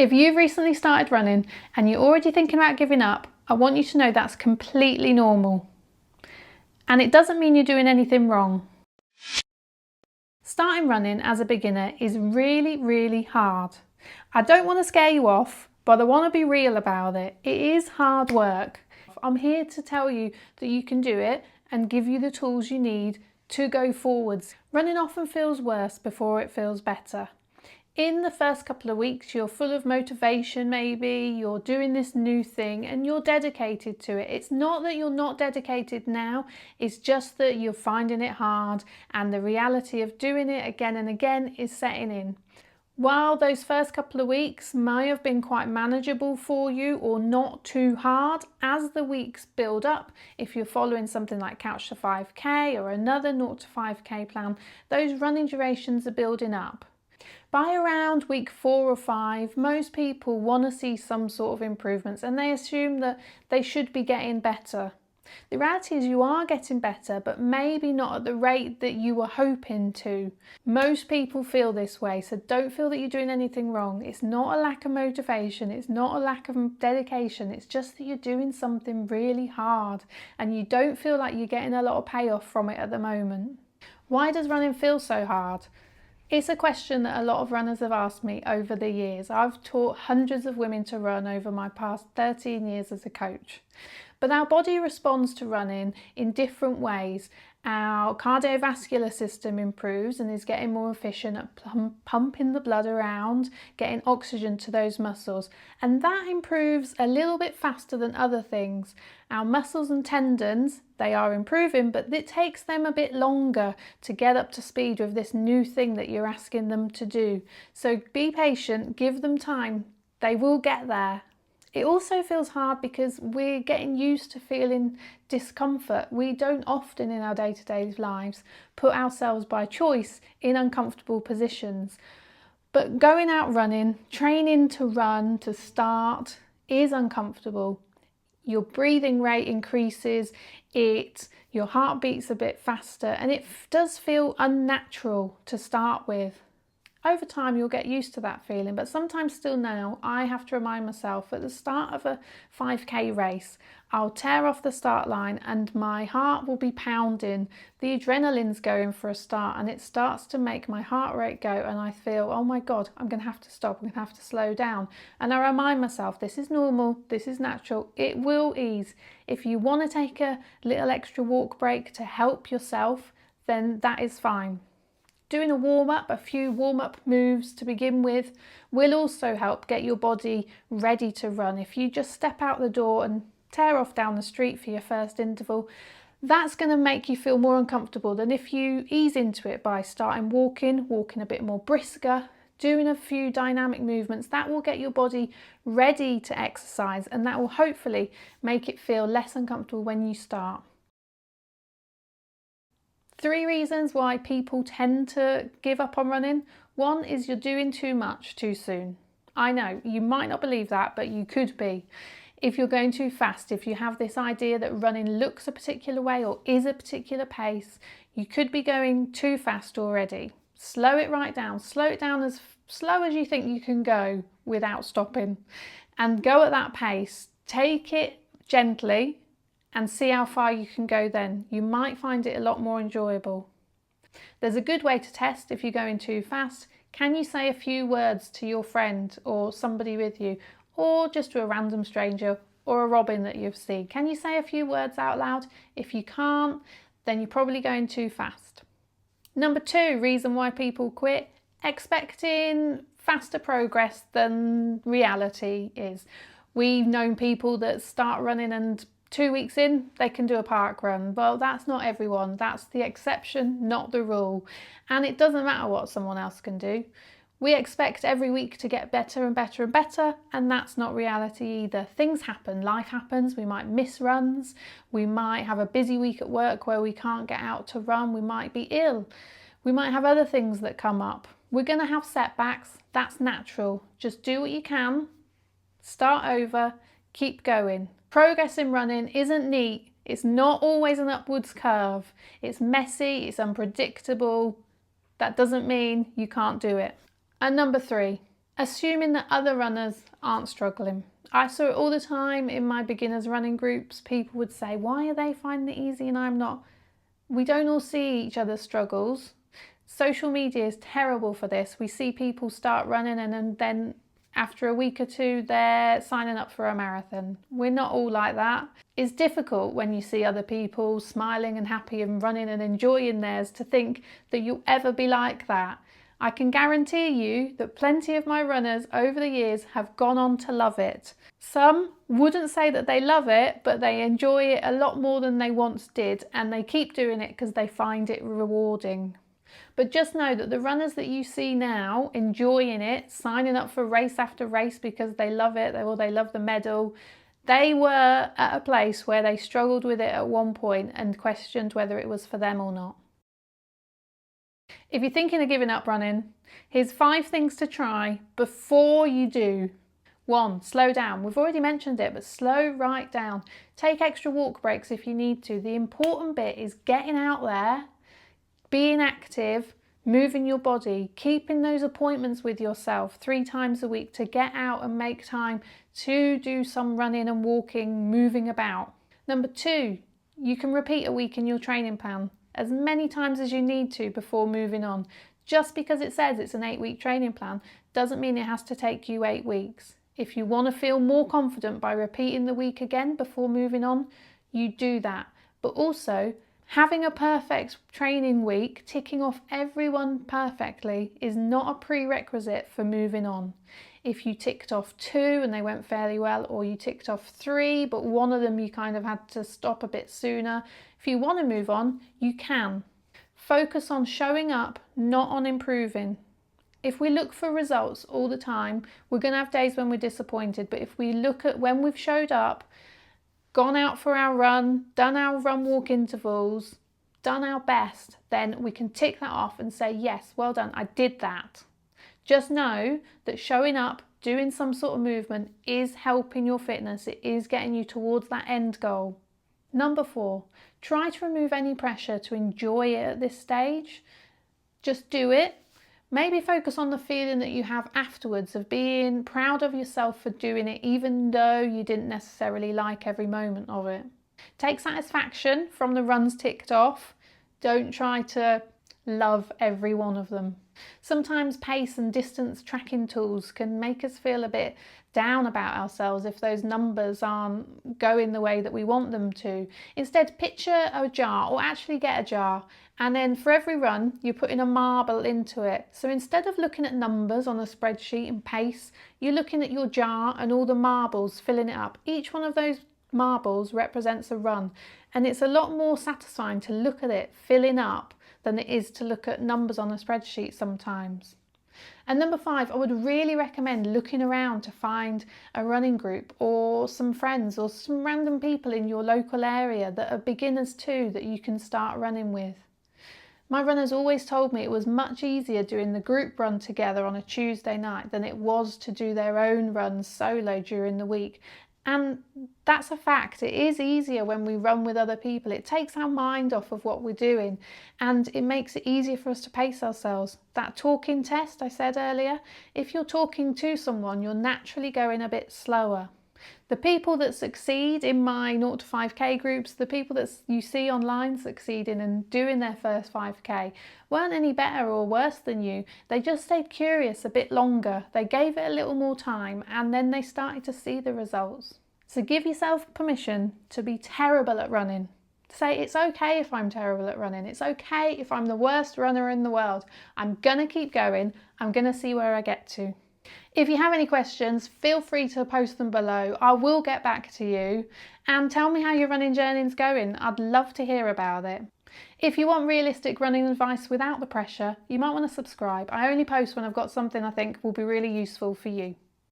If you've recently started running and you're already thinking about giving up, I want you to know that's completely normal. And it doesn't mean you're doing anything wrong. Starting running as a beginner is really, really hard. I don't want to scare you off, but I want to be real about it. It is hard work. I'm here to tell you that you can do it and give you the tools you need to go forwards. Running often feels worse before it feels better. In the first couple of weeks, you're full of motivation, maybe you're doing this new thing and you're dedicated to it. It's not that you're not dedicated now, it's just that you're finding it hard and the reality of doing it again and again is setting in. While those first couple of weeks may have been quite manageable for you or not too hard, as the weeks build up, if you're following something like Couch to 5K or another 0 to 5K plan, those running durations are building up. By around week 4 or 5, most people want to see some sort of improvements and they assume that they should be getting better. The reality is you are getting better, but maybe not at the rate that you were hoping to. Most people feel this way, so don't feel that you're doing anything wrong. It's not a lack of motivation, it's not a lack of dedication, it's just that you're doing something really hard and you don't feel like you're getting a lot of payoff from it at the moment. Why does running feel so hard? It's a question that a lot of runners have asked me over the years. I've taught hundreds of women to run over my past 13 years as a coach. But our body responds to running in different ways. Our cardiovascular system improves and is getting more efficient at pumping the blood around, getting oxygen to those muscles. And that improves a little bit faster than other things. Our muscles and tendons, they are improving, but it takes them a bit longer to get up to speed with this new thing that you're asking them to do. So be patient, give them time. They will get there. It also feels hard because we're getting used to feeling discomfort. We don't often in our day-to-day lives put ourselves by choice in uncomfortable positions. But going out running, training to run, to start, is uncomfortable. Your breathing rate increases, your heart beats a bit faster, and it does feel unnatural to start with. Over time you'll get used to that feeling, but sometimes still now I have to remind myself at the start of a 5K race, I'll tear off the start line and my heart will be pounding, the adrenaline's going for a start and it starts to make my heart rate go and I feel, oh my God, I'm going to have to stop, I'm going to have to slow down. And I remind myself, this is normal, this is natural, it will ease. If you want to take a little extra walk break to help yourself, then that is fine. Doing a warm-up, a few warm-up moves to begin with, will also help get your body ready to run. If you just step out the door and tear off down the street for your first interval, that's going to make you feel more uncomfortable than if you ease into it by starting walking a bit more brisker, doing a few dynamic movements. That will get your body ready to exercise and that will hopefully make it feel less uncomfortable when you start. 3 reasons why people tend to give up on running. 1 is you're doing too much too soon. I know, you might not believe that, but you could be. If you're going too fast, if you have this idea that running looks a particular way or is a particular pace, you could be going too fast already. Slow it right down. Slow it down as slow as you think you can go without stopping. And go at that pace. Take it gently and see how far you can go then. You might find it a lot more enjoyable. There's a good way to test if you're going too fast. Can you say a few words to your friend or somebody with you, or just to a random stranger or a robin that you've seen? Can you say a few words out loud? If you can't, then you're probably going too fast. Number 2 reason why people quit: expecting faster progress than reality is. We've known people that start running and 2 weeks in, they can do a park run. Well, that's not everyone. That's the exception, not the rule. And it doesn't matter what someone else can do. We expect every week to get better and better and better, and that's not reality either. Things happen, life happens, we might miss runs, we might have a busy week at work where we can't get out to run, we might be ill, we might have other things that come up. We're going to have setbacks, that's natural. Just do what you can, start over, keep going. Progress in running isn't neat, it's not always an upwards curve, it's messy, it's unpredictable. That doesn't mean you can't do it. And number 3, assuming that other runners aren't struggling. I saw it all the time in my beginners running groups. People would say, why are they finding it easy and I'm not? We don't all see each other's struggles. Social media is terrible for this. We see people start running and then after a week or two, they're signing up for a marathon. We're not all like that. It's difficult when you see other people smiling and happy and running and enjoying theirs to think that you'll ever be like that. I can guarantee you that plenty of my runners over the years have gone on to love it. Some wouldn't say that they love it, but they enjoy it a lot more than they once did, and they keep doing it because they find it rewarding. But just know that the runners that you see now enjoying it, signing up for race after race because they love it or they love the medal, they were at a place where they struggled with it at one point and questioned whether it was for them or not. If you're thinking of giving up running, here's 5 things to try before you do. 1, slow down. We've already mentioned it, but slow right down. Take extra walk breaks if you need to. The important bit is getting out there, being active, moving your body, keeping those appointments with yourself 3 times a week to get out and make time to do some running and walking, moving about. Number 2, you can repeat a week in your training plan as many times as you need to before moving on. Just because it says it's an 8-week training plan doesn't mean it has to take you 8 weeks. If you want to feel more confident by repeating the week again before moving on, you do that. But also, having a perfect training week, ticking off everyone perfectly, is not a prerequisite for moving on. If you ticked off 2 and they went fairly well, or you ticked off 3 but one of them you kind of had to stop a bit sooner, if you want to move on, you can. Focus on showing up, not on improving. If we look for results all the time, we're going to have days when we're disappointed, but if we look at when we've showed up, gone out for our run, done our run walk intervals, done our best, then we can tick that off and say, yes, well done, I did that. Just know that showing up, doing some sort of movement is helping your fitness. It is getting you towards that end goal. Number 4, try to remove any pressure to enjoy it at this stage. Just do it. Maybe focus on the feeling that you have afterwards of being proud of yourself for doing it, even though you didn't necessarily like every moment of it. Take satisfaction from the runs ticked off. Don't try to love every one of them. Sometimes pace and distance tracking tools can make us feel a bit down about ourselves if those numbers aren't going the way that we want them to. Instead, picture a jar, or actually get a jar, and then for every run you're putting a marble into it. So instead of looking at numbers on a spreadsheet and pace, you're looking at your jar and all the marbles filling it up. Each one of those marbles represents a run, and it's a lot more satisfying to look at it filling up than it is to look at numbers on a spreadsheet sometimes. And number 5, I would really recommend looking around to find a running group or some friends or some random people in your local area that are beginners too that you can start running with. My runners always told me it was much easier doing the group run together on a Tuesday night than it was to do their own runs solo during the week. And that's a fact. It is easier when we run with other people. It takes our mind off of what we're doing and it makes it easier for us to pace ourselves. That talking test I said earlier, if you're talking to someone, you're naturally going a bit slower. The people that succeed in my 0 to 5k groups, the people that you see online succeeding and doing their first 5k, weren't any better or worse than you. They just stayed curious a bit longer. They gave it a little more time and then they started to see the results. So give yourself permission to be terrible at running. Say, it's okay if I'm terrible at running. It's okay if I'm the worst runner in the world. I'm gonna keep going. I'm gonna see where I get to. If you have any questions, feel free to post them below. I will get back to you and tell me how your running journey is going. I'd love to hear about it. If you want realistic running advice without the pressure, you might want to subscribe. I only post when I've got something I think will be really useful for you.